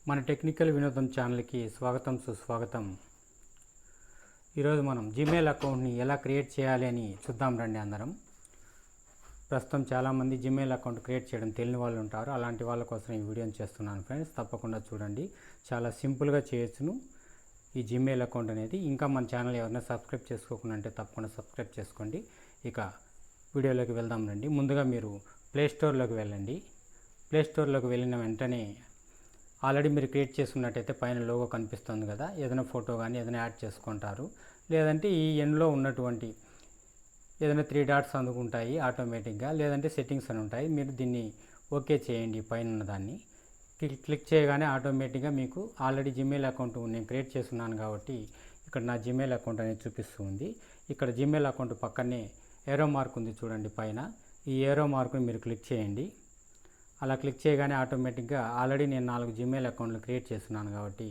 మన టెక్నికల్ వినోదం ఛానల్కి స్వాగతం సుస్వాగతం. ఈరోజు మనం జీమెయిల్ అకౌంట్ని ఎలా క్రియేట్ చేయాలి అని చూద్దాం రండి అందరం. ప్రస్తుతం చాలామంది జీమెయిల్ అకౌంట్ క్రియేట్ చేయడం తెలియని వాళ్ళు ఉంటారు. అలాంటి వాళ్ళ కోసం ఈ వీడియోని చేస్తున్నాను ఫ్రెండ్స్. తప్పకుండా చూడండి, చాలా సింపుల్గా చేయొచ్చును ఈ జీమెయిల్ అకౌంట్ అనేది. ఇంకా మన ఛానల్ ఎవరైనా సబ్స్క్రైబ్ చేసుకోకుండా అంటే తప్పకుండా సబ్స్క్రైబ్ చేసుకోండి. ఇక వీడియోలోకి వెళ్దాం రండి. ముందుగా మీరు ప్లేస్టోర్లోకి వెళ్ళండి. ప్లేస్టోర్లోకి వెళ్ళిన వెంటనే ఆల్రెడీ మీరు క్రియేట్ చేసుకున్నట్టయితే పైన లోగో కనిపిస్తుంది కదా, ఏదైనా ఫోటో కానీ ఏదైనా యాడ్ చేసుకుంటారు. లేదంటే ఈ ఎండ్లో ఉన్నటువంటి ఏదైనా 3 డాట్స్ అందుకుంటాయి ఆటోమేటిక్గా, లేదంటే సెట్టింగ్స్ అని ఉంటాయి. మీరు దీన్ని ఓకే చేయండి. పైన ఉన్నదాన్ని క్లిక్ చేయగానే ఆటోమేటిక్గా మీకు ఆల్రెడీ జీమెయిల్ అకౌంట్ నేను క్రియేట్ చేస్తున్నాను కాబట్టి ఇక్కడ నా జీమెయిల్ అకౌంట్ అనేది చూపిస్తుంది. ఇక్కడ జీమెయిల్ అకౌంట్ పక్కనే ఏరో మార్క్ ఉంది చూడండి పైన. ఈ ఏరో మార్క్ని మీరు క్లిక్ చేయండి. అలా క్లిక్ చేయగానే ఆటోమేటిక్గా ఆల్రెడీ నేను 4 జీమెయిల్ అకౌంట్లు క్రియేట్ చేస్తున్నాను కాబట్టి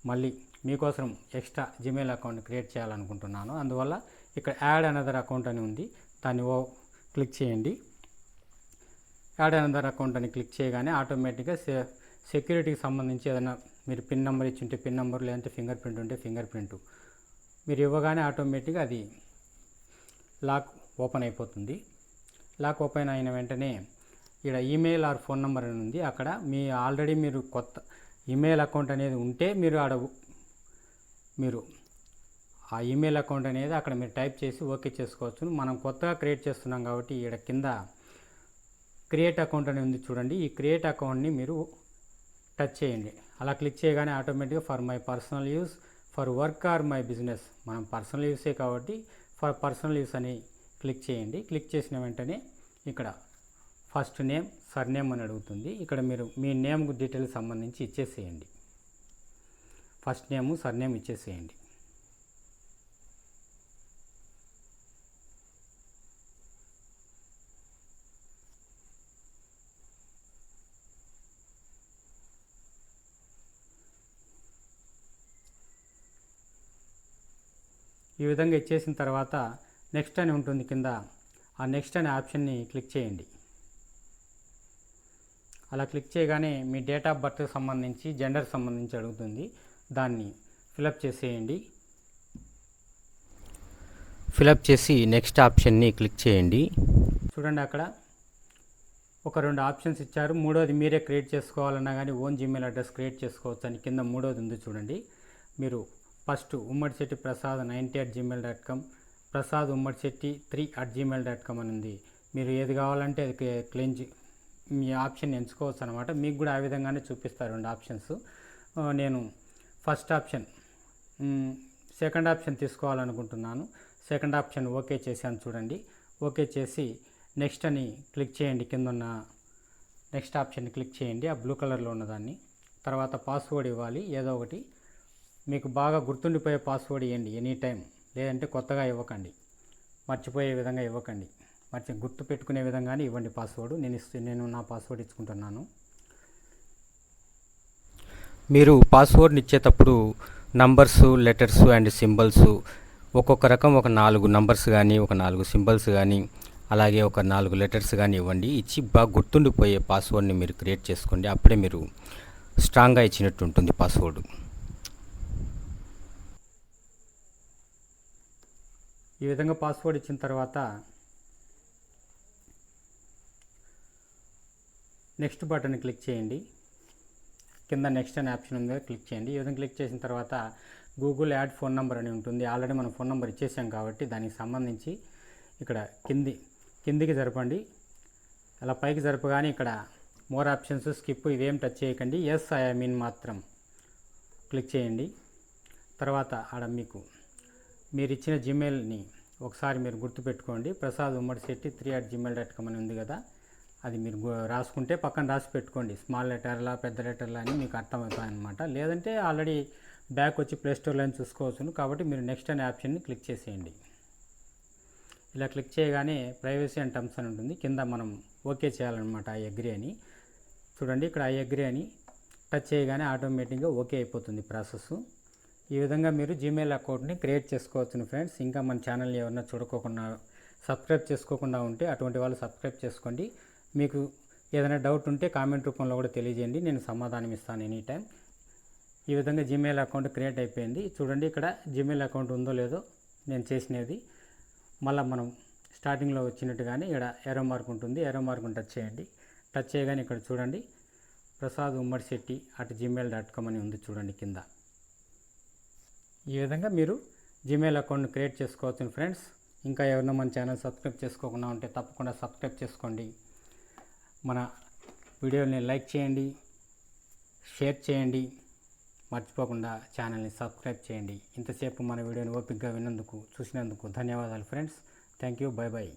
మళ్ళీ మీకోసం ఎక్స్ట్రా జీమెయిల్ అకౌంట్ క్రియేట్ చేయాలనుకుంటున్నాను. అందువల్ల ఇక్కడ యాడ్ అనదర్ అకౌంట్ అని ఉంది, దాన్ని క్లిక్ చేయండి. యాడ్ అనదర్ అకౌంట్ అని క్లిక్ చేయగానే ఆటోమేటిక్గా సెక్యూరిటీకి సంబంధించి ఏదైనా మీరు పిన్ నెంబర్ ఇచ్చి ఉంటే పిన్ నెంబర్, లేదంటే ఫింగర్ ప్రింట్ ఉంటే ఫింగర్ ప్రింట్ మీరు ఇవ్వగానే ఆటోమేటిక్గా అది లాక్ ఓపెన్ అయిపోతుంది. లాక్ ఓపెన్ అయిన వెంటనే ఇక్కడ ఈమెయిల్ ఆర్ ఫోన్ నెంబర్ అని ఉంది. అక్కడ మీ ఆల్రెడీ మీరు కొత్త ఈమెయిల్ అకౌంట్ అనేది ఉంటే మీరు ఆ ఈమెయిల్ అకౌంట్ అనేది అక్కడ మీరు టైప్ చేసి ఓకే చేసుకోవచ్చు. మనం కొత్తగా క్రియేట్ చేస్తున్నాం కాబట్టి ఇక్కడ కింద క్రియేట్ అకౌంట్ అని ఉంది చూడండి. ఈ క్రియేట్ అకౌంట్ని మీరు టచ్ చేయండి. అలా క్లిక్ చేయగానే ఆటోమేటిక్గా for my personal use, for work or my business, మనం పర్సనల్ యూసే కాబట్టి ఫర్ పర్సనల్ యూస్ అని క్లిక్ చేయండి. క్లిక్ చేసిన వెంటనే ఇక్కడ ఫస్ట్ నేమ్, సర్నేమ్ అని అడుగుతుంది. ఇక్కడ మీరు మీ నేమ్ డీటెయిల్స్ సంబంధించి ఇచ్చేసేయండి. ఫస్ట్ నేము సర్నేమ్ ఇచ్చేసేయండి. ఈ విధంగా ఇచ్చేసిన తర్వాత నెక్స్ట్ అని ఉంటుంది కింద. ఆ నెక్స్ట్ అనే ఆప్షన్ని క్లిక్ చేయండి. అలా క్లిక్ చేయగానే మీ డేట్ ఆఫ్ బర్త్ సంబంధించి జెండర్ సంబంధించి అడుగుతుంది. దాన్ని ఫిలప్ చేసేయండి. ఫిలప్ చేసి నెక్స్ట్ ఆప్షన్ని క్లిక్ చేయండి. చూడండి అక్కడ ఒక 2 ఆప్షన్స్ ఇచ్చారు. మూడోది మీరే క్రియేట్ చేసుకోవాలన్నా కానీ ఓన్ జీమెయిల్ అడ్రస్ క్రియేట్ చేసుకోవచ్చు అని కింద మూడోది ఉంది చూడండి. మీరు first Ummadisetti Prasad 90@gmail.com, Prasad Ummadisetti 3@gmail.com అని ఉంది. మీరు ఏది కావాలంటే అది క్లెయిమ్ మీ ఆప్షన్ ఎంచుకోవచ్చు అనమాట. మీకు కూడా ఆ విధంగానే చూపిస్తారు 2 ఆప్షన్స్. నేను ఫస్ట్ ఆప్షన్ సెకండ్ ఆప్షన్ తీసుకోవాలనుకుంటున్నాను. సెకండ్ ఆప్షన్ ఓకే చేశాను చూడండి. ఓకే చేసి నెక్స్ట్ అని క్లిక్ చేయండి. కింద ఉన్న నెక్స్ట్ ఆప్షన్ని క్లిక్ చేయండి, ఆ బ్లూ కలర్లో ఉన్నదాన్ని. తర్వాత పాస్వర్డ్ ఇవ్వాలి ఏదో ఒకటి. మీకు బాగా గుర్తుండిపోయే పాస్వర్డ్ ఇవ్వండి ఎనీ టైం, లేదంటే కొత్తగా ఇవ్వకండి, మర్చిపోయే విధంగా ఇవ్వకండి. గుర్తు పెట్టుకునే విధంగానే ఇవ్వండి పాస్వర్డ్. నేను నా పాస్వర్డ్ ఇచ్చుకుంటున్నాను. మీరు పాస్వర్డ్ని ఇచ్చేటప్పుడు నంబర్స్, లెటర్స్ అండ్ సింబల్స్ ఒక్కొక్క రకం ఒక 4 నంబర్స్ కానీ, ఒక 4 సింబల్స్ కానీ, అలాగే ఒక 4 లెటర్స్ కానీ ఇవ్వండి. ఇచ్చి బాగా గుర్తుండిపోయే పాస్వర్డ్ని మీరు క్రియేట్ చేసుకోండి. అప్పుడే మీరు స్ట్రాంగ్గా ఇచ్చినట్టు ఉంటుంది పాస్వర్డ్. ఈ విధంగా పాస్వర్డ్ ఇచ్చిన తర్వాత నెక్స్ట్ బటన్ క్లిక్ చేయండి. కింద నెక్స్ట్ అనే ఆప్షన్ ఉంది, క్లిక్ చేయండి. ఈ విధంగా క్లిక్ చేసిన తర్వాత గూగుల్ యాడ్ ఫోన్ నెంబర్ అని ఉంటుంది. ఆల్రెడీ మనం ఫోన్ నెంబర్ ఇచ్చేసాం కాబట్టి దానికి సంబంధించి ఇక్కడ కిందికి జరపండి. అలా పైకి జరపగానే ఇక్కడ మోర్ ఆప్షన్స్, స్కిప్ ఇవేం టచ్ చేయకండి. ఎస్ ఐ మీన్ మాత్రం క్లిక్ చేయండి. తర్వాత ఆడ మీరు ఇచ్చిన జీమెయిల్ని ఒకసారి మీరు గుర్తుపెట్టుకోండి. ప్రసాద్ ఉమ్మడిశెట్టి 3@gmail.com అని ఉంది కదా, అది మీరు రాసుకుంటే పక్కన రాసి పెట్టుకోండి. స్మాల్ లెటర్లా పెద్ద లెటర్లా అని మీకు అర్థమవుతాయి అన్నమాట. లేదంటే ఆల్రెడీ బ్యాక్ వచ్చి ప్లేస్టోర్లో చూసుకోవచ్చు. కాబట్టి మీరు నెక్స్ట్ అనే ఆప్షన్ని క్లిక్ చేసేయండి. ఇలా క్లిక్ చేయగానే ప్రైవసీ అండ్ టర్మ్స్ అని ఉంటుంది. కింద మనం ఓకే చేయాలన్నమాట, ఐ అగ్రీ అని. చూడండి ఇక్కడ ఐ అగ్రీ అని టచ్ చేయగానే ఆటోమేటిక్గా ఓకే అయిపోతుంది ప్రాసెస్. ఈ విధంగా మీరు జీమెయిల్ అకౌంట్ని క్రియేట్ చేసుకోవచ్చు ఫ్రెండ్స్. ఇంకా మన ఛానల్ని ఎవరైనా చూడకోకుండా సబ్స్క్రైబ్ చేసుకోకుండా ఉంటే అటువంటి వాళ్ళు సబ్స్క్రైబ్ చేసుకోండి. మీకు ఏదైనా డౌట్ ఉంటే కామెంట్ రూపంలో కూడా తెలియజేయండి, నేను సమాధానం ఇస్తాను ఎనీ టైం. ఈ విధంగా జీమెయిల్ అకౌంట్ క్రియేట్ అయిపోయింది. చూడండి ఇక్కడ జీమెయిల్ అకౌంట్ ఉందో లేదో నేను చేసినది. మళ్ళీ మనం స్టార్టింగ్లో వచ్చినట్టుగానే ఇక్కడ ఏరో మార్క్ ఉంటుంది. ఏరో మార్క్ని టచ్ చేయండి. టచ్ చేయగానే ఇక్కడ చూడండి prasadummadsetti@gmail.com అని ఉంది చూడండి కింద. ఈ విధంగా మీరు జీమెయిల్ అకౌంట్ని క్రియేట్ చేసుకోవచ్చు ఫ్రెండ్స్. ఇంకా ఎవరైనా మన ఛానల్ సబ్స్క్రైబ్ చేసుకోకుండా ఉంటే తప్పకుండా సబ్స్క్రైబ్ చేసుకోండి. మన వీడియోని లైక్ చేయండి, షేర్ చేయండి, మర్చిపోకుండా ఛానల్ని సబ్స్క్రైబ్ చేయండి. ఇంతసేపు మన వీడియోని ఓపికగా చూసినందుకు ధన్యవాదాలు friends. Thank you. By by.